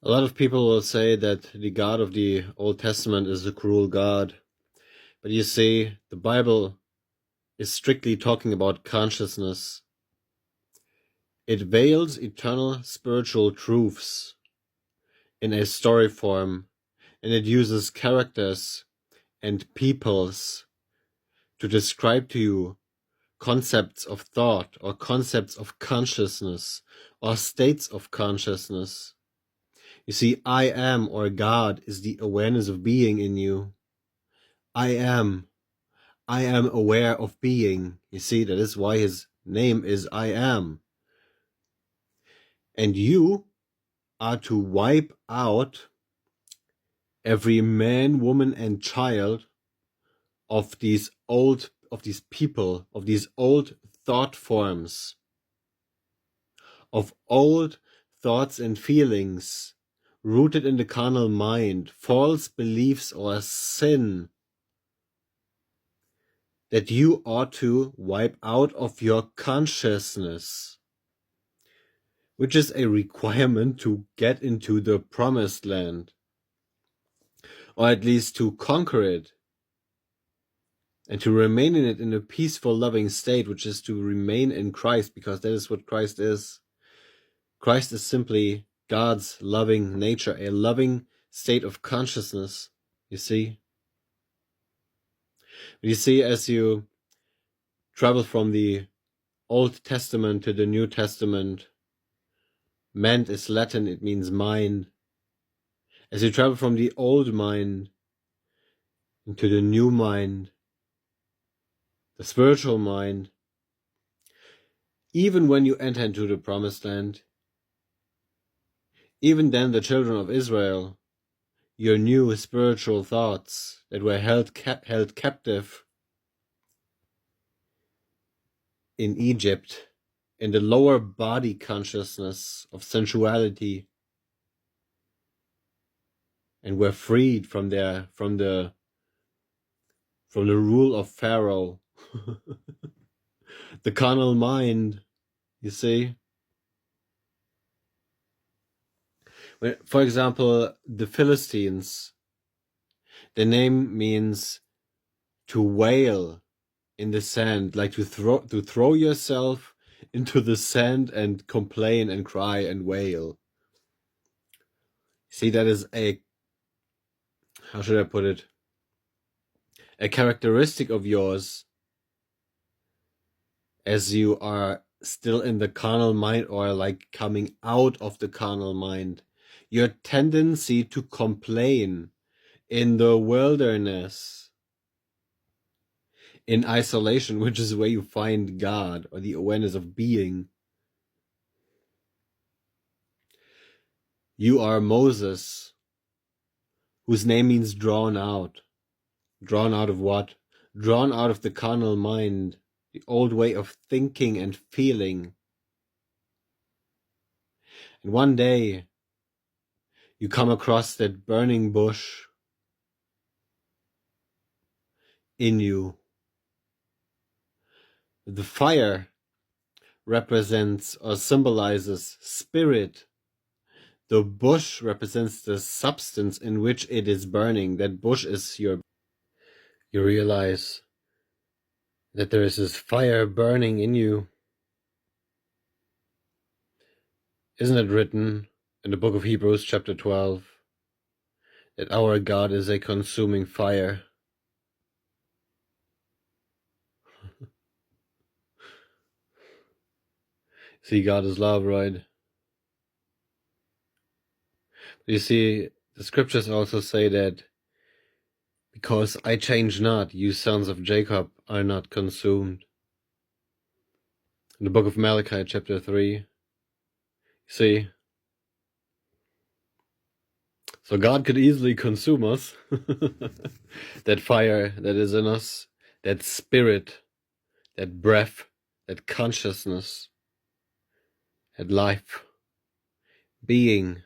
A lot of people will say that the God of the Old Testament is a cruel God. But you see, the Bible is strictly talking about consciousness. It veils eternal spiritual truths in a story form, and it uses characters and peoples to describe to you concepts of thought or concepts of consciousness or states of consciousness. You see, I am, or God, is the awareness of being in you. I am aware of being. You see, that is why his name is I am. And you are to wipe out every man, woman, and child of these people, of these old thought forms, of old thoughts and feelings rooted in the carnal mind, false beliefs or sin that you ought to wipe out of your consciousness, which is a requirement to get into the promised land, or at least to conquer it, and to remain in it in a peaceful, loving state, which is to remain in Christ, because that is what Christ is. Christ is simply God's loving nature, a loving state of consciousness, you see. You see, as you travel from the Old Testament to the New Testament, ment is Latin, it means mind. As you travel from the old mind into the new mind, the spiritual mind, even when you enter into the promised land, even then the children of Israel, your new spiritual thoughts that were held captive in Egypt, in the lower body consciousness of sensuality, and were freed from the rule of Pharaoh, the carnal mind, you see. For example, the Philistines, their name means to wail in the sand, like to throw yourself into the sand and complain and cry and wail. See, that is how should I put it? A characteristic of yours as you are still in the carnal mind, or like coming out of the carnal mind. Your tendency to complain in the wilderness, in isolation, which is where you find God or the awareness of being. You are Moses, whose name means drawn out. Drawn out of what? Drawn out of the carnal mind, the old way of thinking and feeling. And one day, you come across that burning bush in you. The fire represents or symbolizes spirit. The bush represents the substance in which it is burning. That bush is you realize that there is this fire burning in you. Isn't it written in the book of Hebrews chapter 12 that our God is a consuming fire? See, God is love, right? You see, the scriptures also say that because I change not, you sons of Jacob are not consumed. In the book of Malachi chapter 3, see, so God could easily consume us. That fire that is in us, that spirit, that breath, that consciousness, that life, being,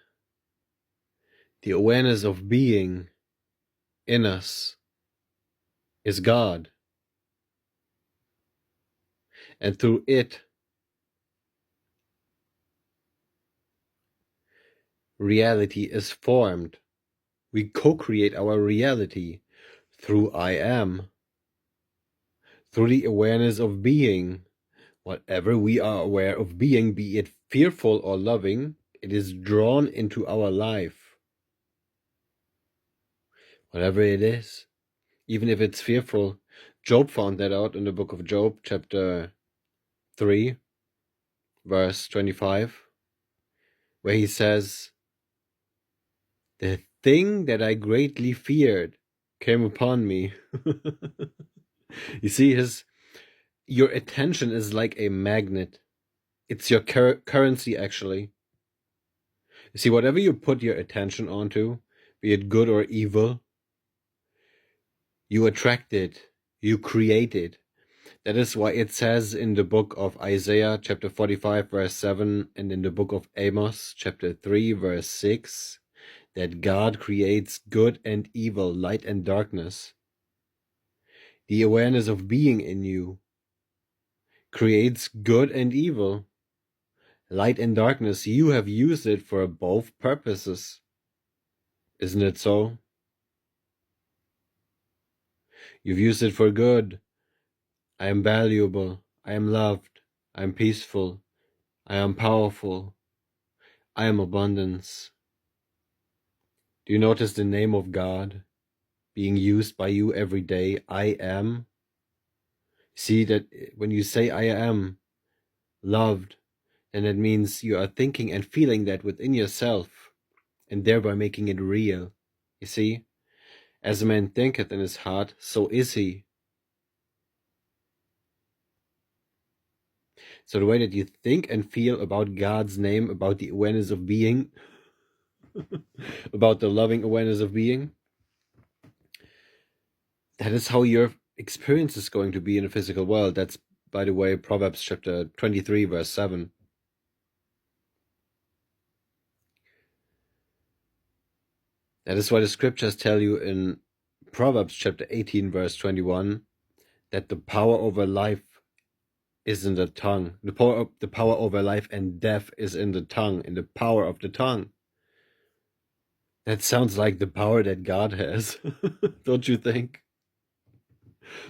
the awareness of being in us is God. And through it, reality is formed. We co-create our reality through I am, through the awareness of being. Whatever we are aware of being, be it fearful or loving, it is drawn into our life. Whatever it is, even if it's fearful. Job found that out in the book of Job, chapter 3, verse 25, where he says, "The thing that I greatly feared came upon me." You see, your attention is like a magnet. It's your currency, actually. You see, whatever you put your attention onto, be it good or evil, you attract it, you create it. That is why it says in the book of Isaiah, chapter 45, verse 7, and in the book of Amos, chapter 3, verse 6, that God creates good and evil, light and darkness. The awareness of being in you creates good and evil, light and darkness. You have used it for both purposes. Isn't it so? You've used it for good. I am valuable. I am loved. I am peaceful. I am powerful. I am abundance. Do you notice the name of God being used by you every day? I am. See that when you say I am loved, then it means you are thinking and feeling that within yourself and thereby making it real. You see? As a man thinketh in his heart, so is he. So the way that you think and feel about God's name, about the awareness of being, about the loving awareness of being, that is how your experience is going to be in the physical world. That's, by the way, Proverbs chapter 23, verse 7. That is why the scriptures tell you in Proverbs chapter 18, verse 21, that the power over life is in the tongue. The power over life and death is in the tongue, in the power of the tongue. That sounds like the power that God has, don't you think?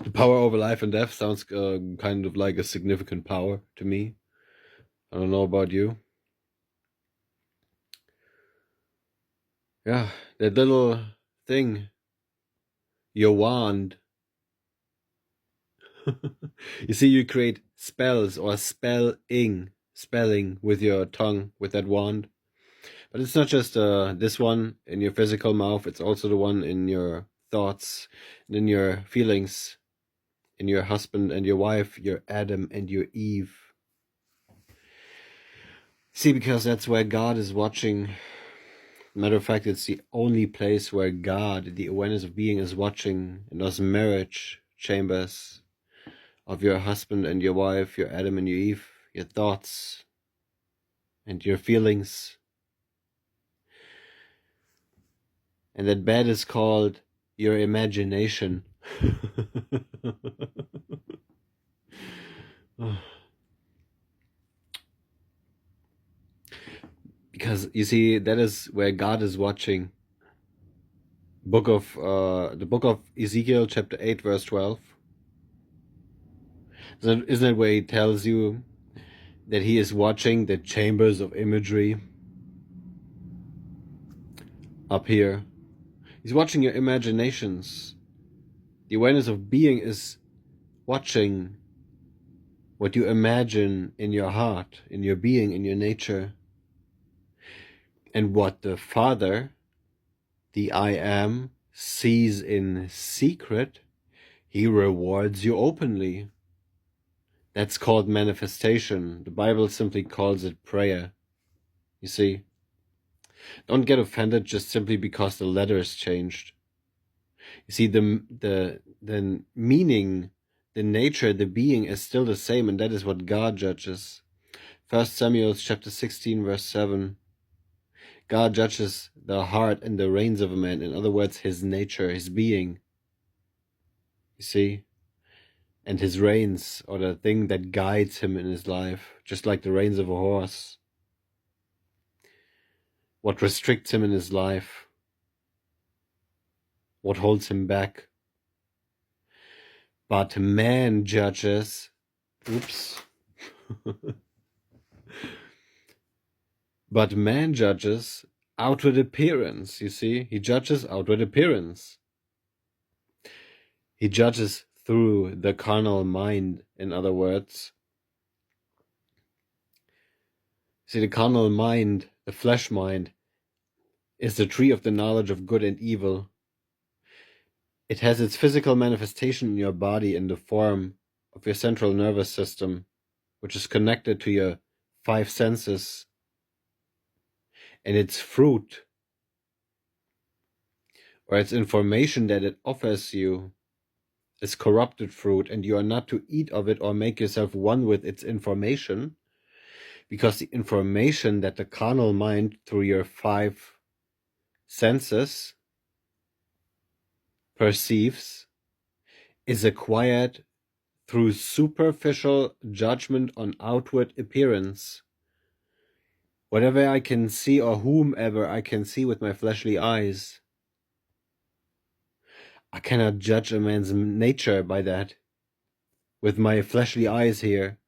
The power over life and death sounds kind of like a significant power to me. I don't know about you. Yeah, that little thing, your wand. You see, you create spells or spelling with your tongue, with that wand. But it's not just this one in your physical mouth, it's also the one in your thoughts and in your feelings, in your husband and your wife, your Adam and your Eve. See, because that's where God is watching. Matter of fact, it's the only place where God, the awareness of being, is watching in those marriage chambers of your husband and your wife, your Adam and your Eve, your thoughts and your feelings. And that bed is called your imagination. Because you see, that is where God is watching. The book of Ezekiel, chapter 8, verse 12. Isn't that where he tells you that he is watching the chambers of imagery up here? He's watching your imaginations. The awareness of being is watching what you imagine in your heart, in your being, in your nature. And what the Father, the I Am, sees in secret, he rewards you openly. That's called manifestation. The Bible simply calls it prayer. You see? Don't get offended just simply because the letters changed. You see, the meaning, the nature, the being is still the same, and that is what God judges. 1 Samuel chapter 16, verse 7. God judges the heart and the reins of a man. In other words, his nature, his being. You see? And his reins, or the thing that guides him in his life, just like the reins of a horse. what restricts him in his life, what holds him back. But man judges, but man judges outward appearance, you see? He judges outward appearance. He judges through the carnal mind, in other words. See, the carnal mind, the flesh mind, is the tree of the knowledge of good and evil. It has its physical manifestation in your body in the form of your central nervous system, which is connected to your 5 senses. And its fruit, or its information that it offers you, is corrupted fruit, and you are not to eat of it or make yourself one with its information, because the information that the carnal mind, through your 5 senses, perceives is acquired through superficial judgment on outward appearance. Whatever I can see or whomever I can see with my fleshly eyes, I cannot judge a man's nature by that. With my fleshly eyes here,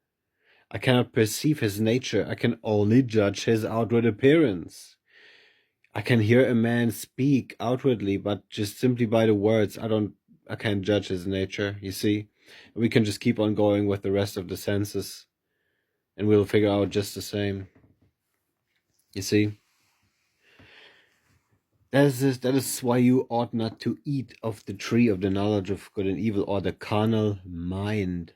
I cannot perceive his nature. I can only judge his outward appearance. I can hear a man speak outwardly, but just simply by the words, I can't judge his nature, you see? We can just keep on going with the rest of the senses, and we'll figure out just the same. You see? That is why you ought not to eat of the tree of the knowledge of good and evil, or the carnal mind.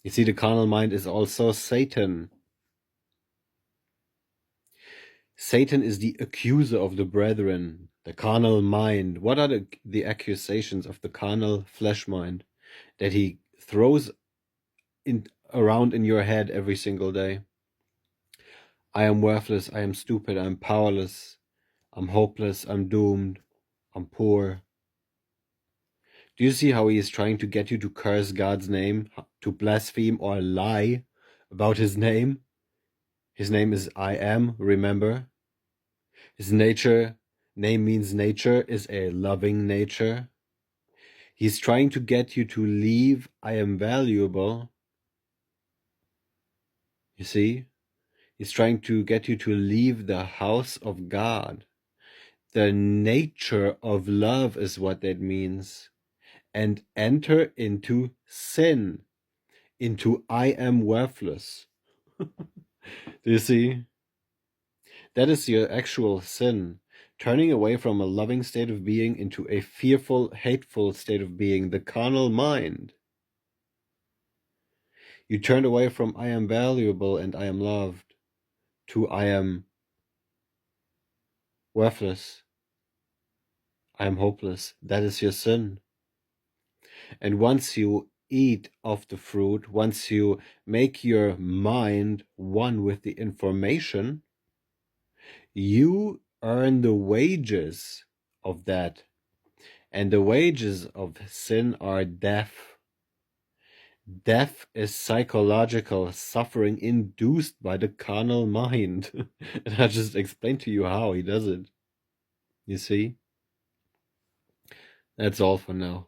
You see, the carnal mind is also Satan. Satan is the accuser of the brethren, the carnal mind. What are the accusations of the carnal flesh mind that he throws around in your head every single day? I am worthless, I am stupid, I am powerless, I'm hopeless, I'm doomed, I'm poor. Do you see how he is trying to get you to curse God's name, to blaspheme or lie about his name? His name is I am, remember? His name means nature, is a loving nature. He's trying to get you to leave I am valuable. You see? He's trying to get you to leave the house of God. The nature of love is what that means. And enter into sin, into I am worthless. Do you see? That is your actual sin. Turning away from a loving state of being into a fearful, hateful state of being, the carnal mind. You turned away from I am valuable and I am loved to I am worthless. I am hopeless. That is your sin. And once you eat of the fruit, once you make your mind one with the information, you earn the wages of that. And the wages of sin are death. Death is psychological suffering induced by the carnal mind. And I just explained to you how he does it. You see? That's all for now.